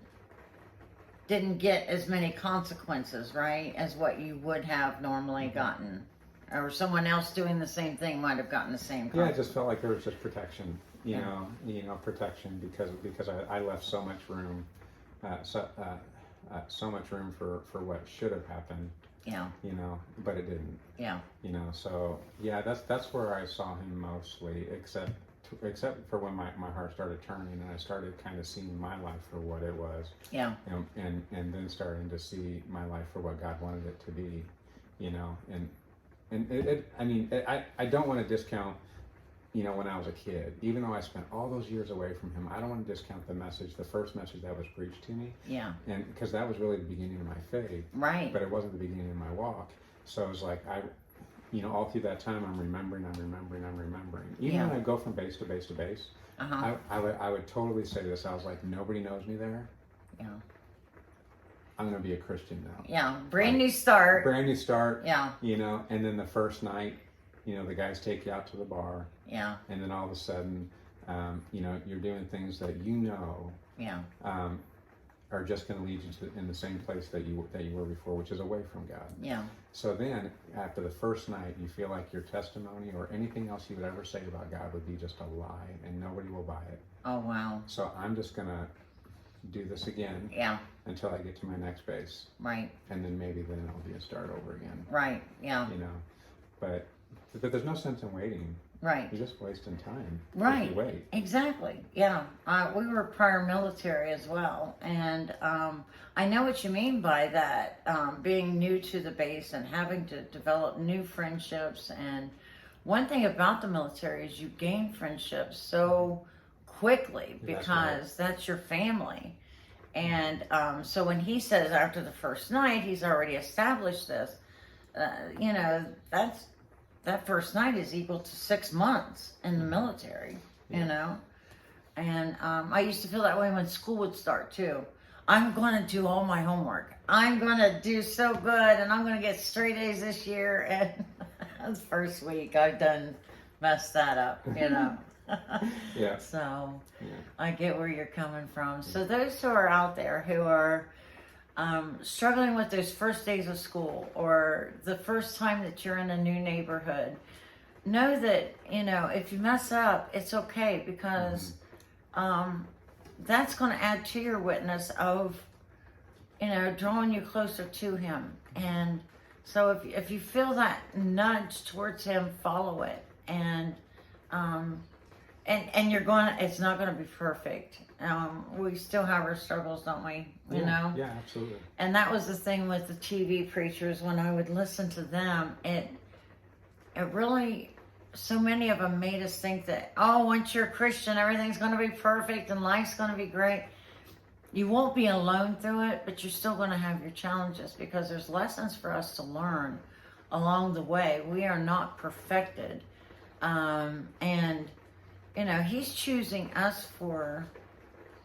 get as many consequences, right, as what you would have normally gotten. Or someone else doing the same thing might have gotten the same Yeah, I consequence. just felt like there was just protection. Yeah. Protection because I left so much room, so much room for what should have happened. Yeah. But it didn't. Yeah. So yeah, that's where I saw him mostly, except for when my heart started turning and I started kind of seeing my life for what it was. Yeah. And then starting to see my life for what God wanted it to be. I don't want to discount, when I was a kid, even though I spent all those years away from him, I don't want to discount the first message that was preached to me. Yeah. And because that was really the beginning of my faith. Right. But it wasn't the beginning of my walk. So it was like, all through that time, I'm remembering. Even when I go from base to base to base, Uh-huh. I would totally say this. I was like, nobody knows me there. Yeah. I'm going to be a Christian now. Yeah. Brand new start. Brand new start. Yeah. And then the first night, the guys take you out to the bar. Yeah. And then all of a sudden, you're doing things that Yeah. are just going to lead you in the same place that you were before, which is away from God. Yeah. So then, after the first night, you feel like your testimony or anything else you would ever say about God would be just a lie, and nobody will buy it. Oh, wow. So I'm just going to do this again. Yeah. Until I get to my next base. Right. And then maybe then it'll be a start over again. Right. Yeah. But there's no sense in waiting. Right. You're just wasting time. Right. If you wait. Exactly. Yeah. We were prior military as well. And I know what you mean by that, being new to the base and having to develop new friendships. And one thing about the military is you gain friendships so quickly because that's your family. And so when he says after the first night, he's already established this, that first night is equal to 6 months in the military, And I used to feel that way when school would start too. I'm going to do all my homework. I'm going to do so good and I'm going to get straight A's this year. And the first week I've done messed that up, Yeah. So I get where you're coming from. So those who are out there who are struggling with those first days of school or the first time that you're in a new neighborhood, know that, if you mess up, it's okay because that's going to add to your witness of, drawing you closer to him. And so if you feel that nudge towards him, follow it. And it's not going to be perfect. We still have our struggles, don't we? Yeah, absolutely. And that was the thing with the TV preachers. When I would listen to them, it really, so many of them made us think that, once you're a Christian, everything's going to be perfect and life's going to be great. You won't be alone through it, but you're still going to have your challenges because there's lessons for us to learn along the way. We are not perfected. And he's choosing us for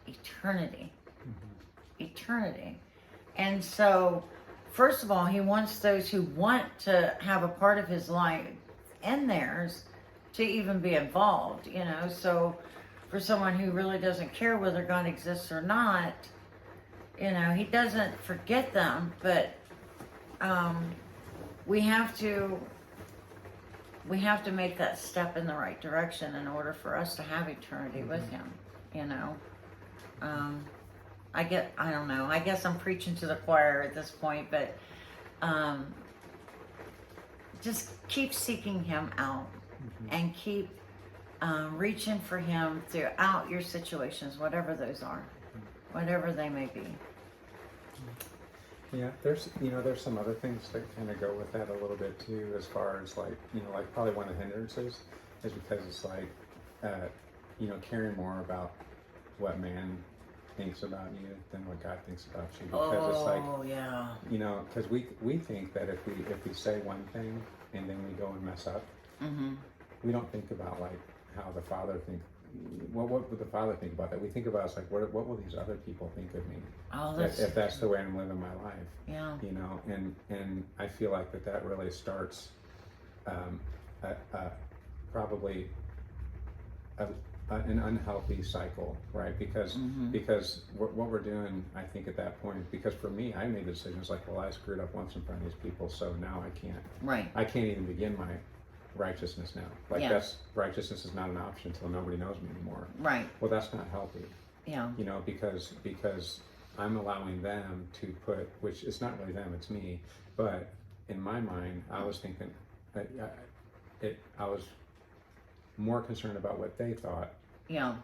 eternity. Eternity. And so, first of all, he wants those who want to have a part of his life and theirs to even be involved, So, for someone who really doesn't care whether God exists or not, he doesn't forget them, but we have to make that step in the right direction in order for us to have eternity with him, I don't know. I guess I'm preaching to the choir at this point, but just keep seeking him out and keep reaching for him throughout your situations, whatever those are, whatever they may be. Yeah, there's some other things that kind of go with that a little bit too, as far as like probably one of the hindrances is because it's like caring more about what man thinks about you than what God thinks about you, because it's like yeah, because we think that if we say one thing and then we go and mess up, we don't think about like how the Father thinks. What would the Father think about that? We think about it's like, what will these other people think of me? If that's the way I'm living my life. Yeah. And I feel like that really starts probably an unhealthy cycle, right? Because what we're doing, I think at that point, because for me, I made the decision, it's like, well, I screwed up once in front of these people, so now I can't. Right. I can't even begin my righteousness now. Like righteousness is not an option until nobody knows me anymore. Right. Well, that's not healthy. Yeah. Because I'm allowing them to put, which it's not really them, it's me. But in my mind, I was thinking, I was more concerned about what they thought. Yeah.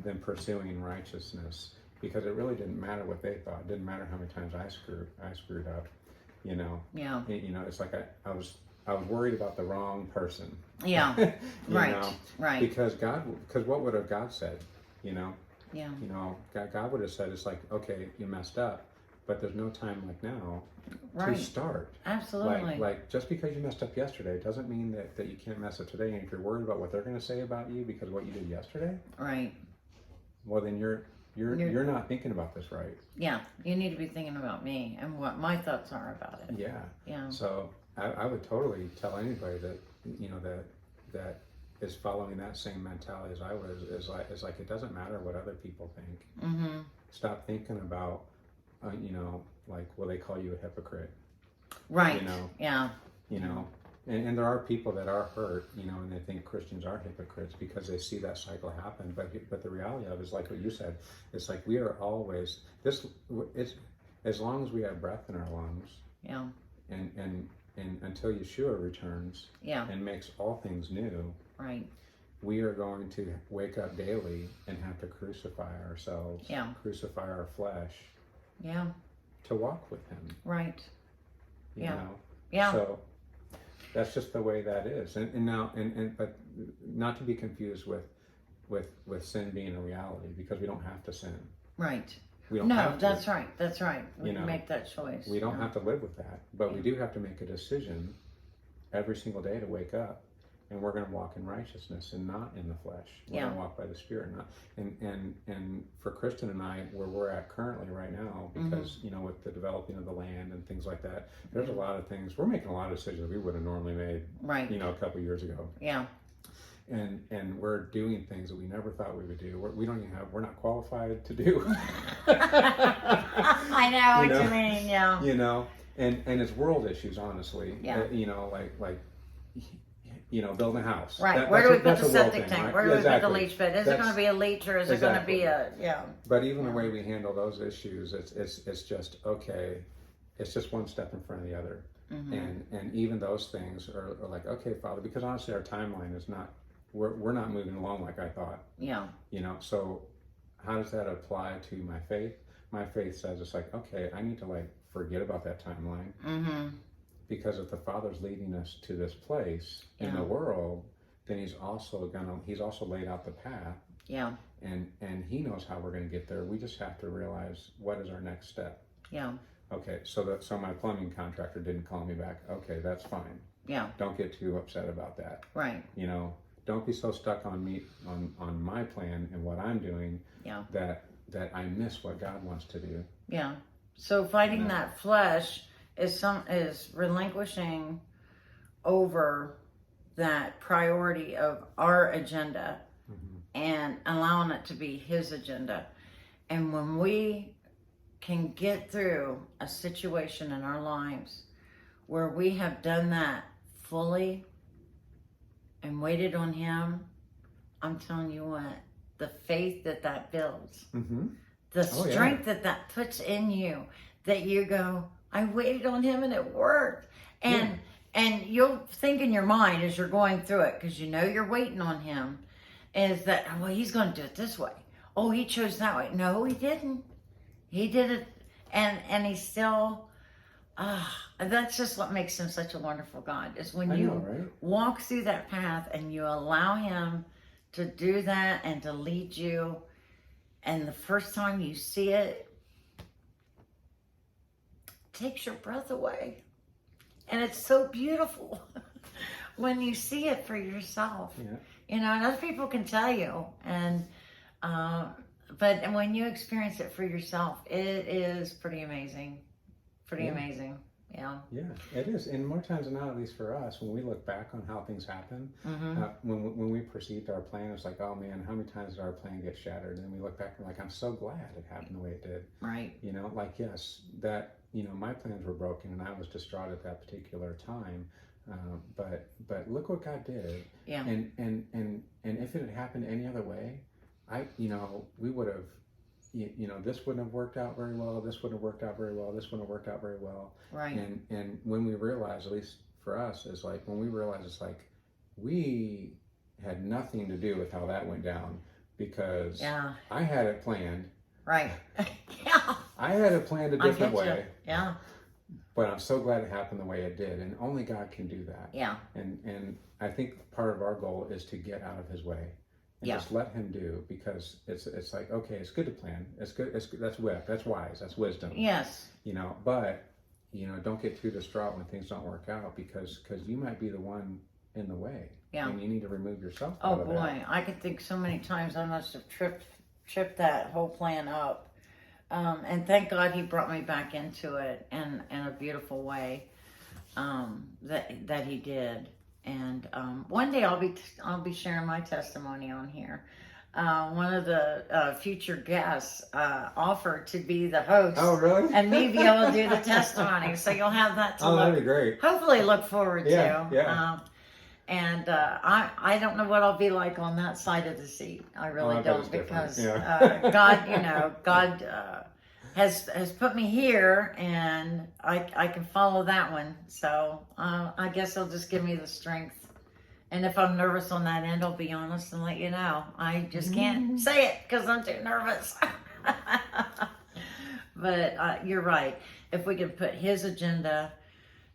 Than pursuing righteousness, because it really didn't matter what they thought. It didn't matter how many times I screwed up. Yeah. It's like I was worried about the wrong person. Yeah. Right. Because what would have God said? Yeah. God would have said, it's like, okay, you messed up, but there's no time like now to start. Absolutely. Like just because you messed up yesterday doesn't mean that you can't mess up today. And if you're worried about what they're going to say about you because of what you did yesterday, right? Well, then you're not thinking about this right. Yeah, you need to be thinking about me and what my thoughts are about it. Yeah. Yeah. So I would totally tell anybody that that is following that same mentality as I was, is like it doesn't matter what other people think. Stop thinking about like, will they call you a hypocrite? Right. Yeah. And there are people that are hurt, and they think Christians are hypocrites because they see that cycle happen. But the reality of it is like what you said. It's like we are always it's as long as we have breath in our lungs. Yeah. And until Yeshua returns. Yeah. And makes all things new. Right. We are going to wake up daily and have to crucify ourselves. Yeah. Crucify our flesh. Yeah. To walk with him. Right. You know? Yeah. So that's just the way that is. But not to be confused with sin being a reality, because we don't have to sin. Right. We don't have to. That's right. That's right. We can make that choice. We don't have to live with that, but we do have to make a decision every single day to wake up. And we're going to walk in righteousness and not in the flesh. We're going to walk by the Spirit. And for Kristen and I, where we're at currently right now, because, with the developing of the land and things like that, there's a lot of things, we're making a lot of decisions we would have normally made, a couple of years ago. Yeah. And we're doing things that we never thought we would do. We're not qualified to do. I know what you mean, yeah. And it's world issues, honestly. Yeah. Building a house. Right. Where do we put the septic tank? Right? Where do we put the leach bed? Is it going to be a leach, or is it going to be a, But even the way we handle those issues, it's just, okay, it's just one step in front of the other. And even those things are like, okay, Father, because honestly our timeline is not, we're not moving along like I thought. Yeah. So how does that apply to my faith? My faith says it's like, okay, I need to forget about that timeline. Because if the Father's leading us to this place in the world, then he's also laid out the path. Yeah. And he knows how we're going to get there. We just have to realize, what is our next step? Yeah. Okay, so my plumbing contractor didn't call me back. Okay, that's fine. Yeah. Don't get too upset about that. Right. Don't be so stuck on me, on my plan and what I'm doing. Yeah. That I miss what God wants to do. Yeah. So fighting that flesh is relinquishing over that priority of our agenda and allowing it to be his agenda. And when we can get through a situation in our lives where we have done that fully and waited on him, I'm telling you what, the faith that builds, the strength that puts in you, that you go, I waited on him and it worked. And And you'll think in your mind as you're going through it, because you know you're waiting on him, is that, well, he's going to do it this way. Oh, he chose that way. No, he didn't. He did it, and he still. That's just what makes him such a wonderful God. Is when you right? walk through that path and you allow him to do that and to lead you. And the first time you see it, takes your breath away. And it's so beautiful when you see it for yourself. Yeah. You know, and other people can tell you. But when you experience it for yourself, it is pretty amazing. Pretty amazing. Yeah. Yeah, it is. And more times than not, at least for us, when we look back on how things happen, when we perceived our plan, it's like, oh man, how many times did our plan get shattered? And we look back and like, I'm so glad it happened the way it did. Right. You know, like, yes, that, you know, my plans were broken and I was distraught at that particular time. But look what God did. Yeah. And if it had happened any other way, we would have, this wouldn't have worked out very well. This wouldn't have worked out very well. This wouldn't have worked out very well. Right. And when we realize, at least for us, is like when we realize it's like we had nothing to do with how that went down because I had it planned. Right. Yeah. I had it planned a different way. Yeah. But I'm so glad it happened the way it did, and only God can do that. Yeah. And I think part of our goal is to get out of His way. And just let him do, because it's like, okay, it's good to plan. It's good. That's wise. That's wisdom. Yes. You know, but don't get too distraught when things don't work out because you might be the one in the way. Yeah. And you need to remove yourself. Oh out of boy, that. I could think so many times I must have tripped that whole plan up. And thank God He brought me back into it in a beautiful way. That He did. And one day I'll be sharing my testimony on here. One of the future guests offered to be the host. Oh, really? And me be able to do the testimony. So you'll have that to that'd be great. hopefully look forward to. Yeah. And I don't know what I'll be like on that side of the seat. I really don't, because God has put me here, and I can follow that one. So I guess He'll just give me the strength. And if I'm nervous on that end, I'll be honest and let you know. I just can't say it because I'm too nervous. But you're right. If we can put His agenda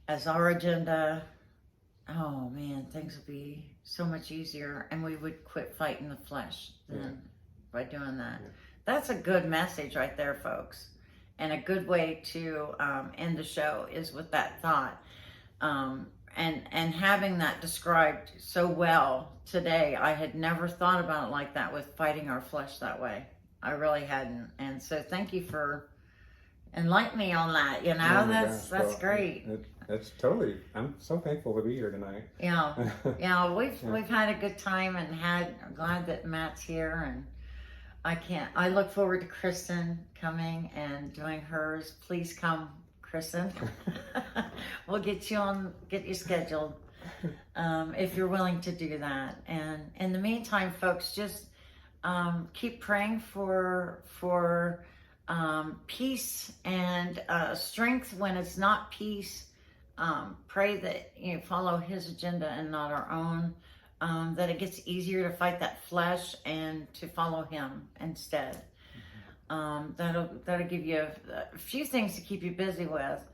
as our agenda, oh man, things would be so much easier, and we would quit fighting the flesh by doing that. Yeah. That's a good message right there, folks. And a good way to end the show is with that thought. And having that described so well today, I had never thought about it like that, with fighting our flesh that way. I really hadn't. And so thank you for enlightening me on that. That's great. That's totally. I'm so thankful to be here tonight. Yeah. We've had a good time, and I'm glad that Matt's here, and I look forward to Kristen coming and doing hers. Please come, Kristen. We'll get you scheduled if you're willing to do that. And in the meantime, folks, just keep praying for peace and strength when it's not peace. Pray that you follow His agenda and not our own. That it gets easier to fight that flesh and to follow Him instead. That'll give you a few things to keep you busy with.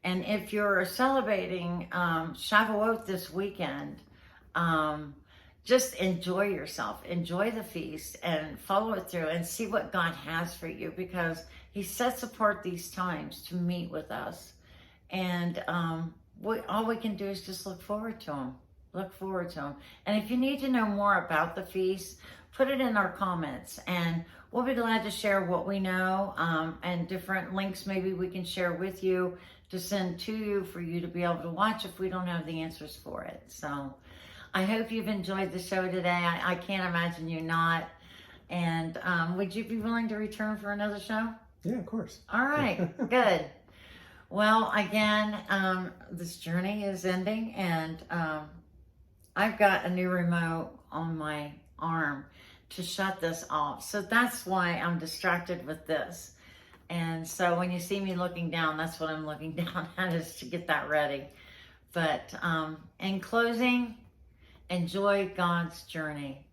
And if you're celebrating Shavuot this weekend, just enjoy yourself, enjoy the feast, and follow it through and see what God has for you, because He sets apart these times to meet with us. And all we can do is just look forward to Him. Look forward to them. And if you need to know more about the feast, put it in our comments, and we'll be glad to share what we know, and different links maybe we can share with you to send to you for you to be able to watch if we don't have the answers for it. So I hope you've enjoyed the show today. I can't imagine you not. And would you be willing to return for another show? Yeah, of course. All right, good. Well, again, this journey is ending, and I've got a new remote on my arm to shut this off. So that's why I'm distracted with this. And so when you see me looking down, that's what I'm looking down at, is to get that ready. But in closing, enjoy God's journey.